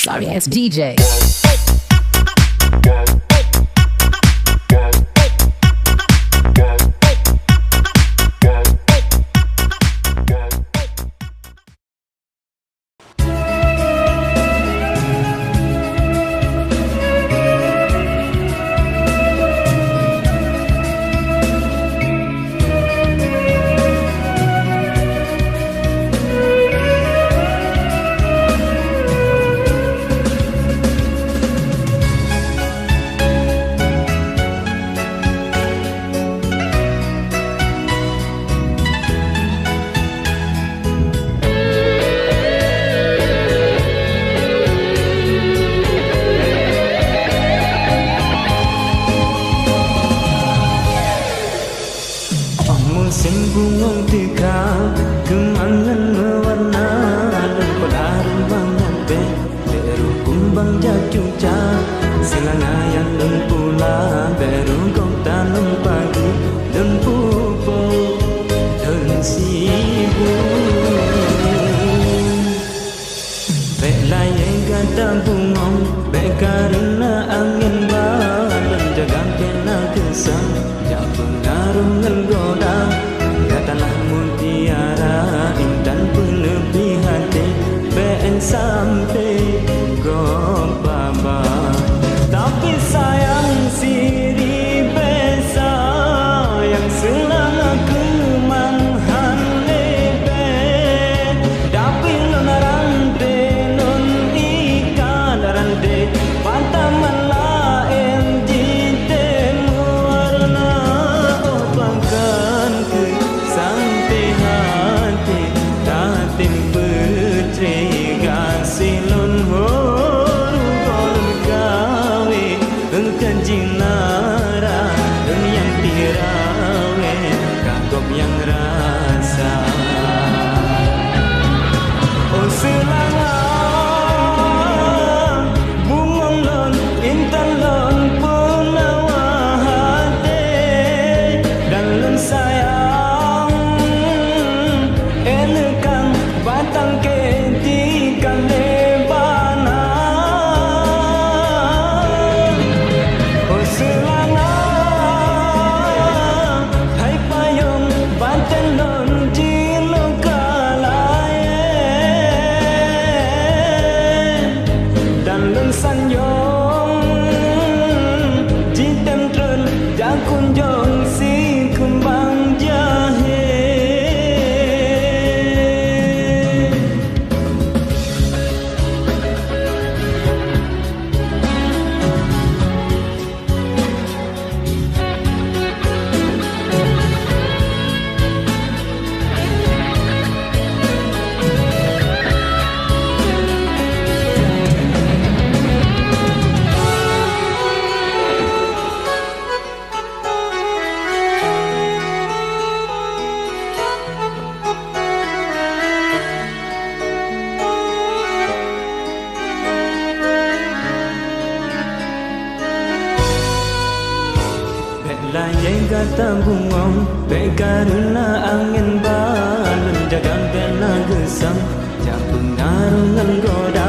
Sorry ass DJ. Musim bunga tika kemangan mewarna dan padaran bangan beru kumbang jacuca selanayan dan pula beru kau tanam pagi dan pupuk dan sibuk belai yang kata bungong karena angin balan jaga kena kesang jak pengarungan goda katalah mutiara intan penepi hati ben sampai gopaba tapi sayang siri besa yang senang aku manghan lebe tapi lonarante non ikan rante pantaman lain jite warna opakan ke sampai hati tatim putri gasilun horu golun gawe engkan jinara yang tirawe kagok yang rasa oh selanga bungong lon intan lon punawa hati dan lon sayang enekan batang ketikan lebana oh selanga hai payung banten lon jilo kalaye dan lon sanyong jitem trun jakun jong si kembang jahe Layang kata bungong karena angin balan jaga kena gesang jak pengarungan goda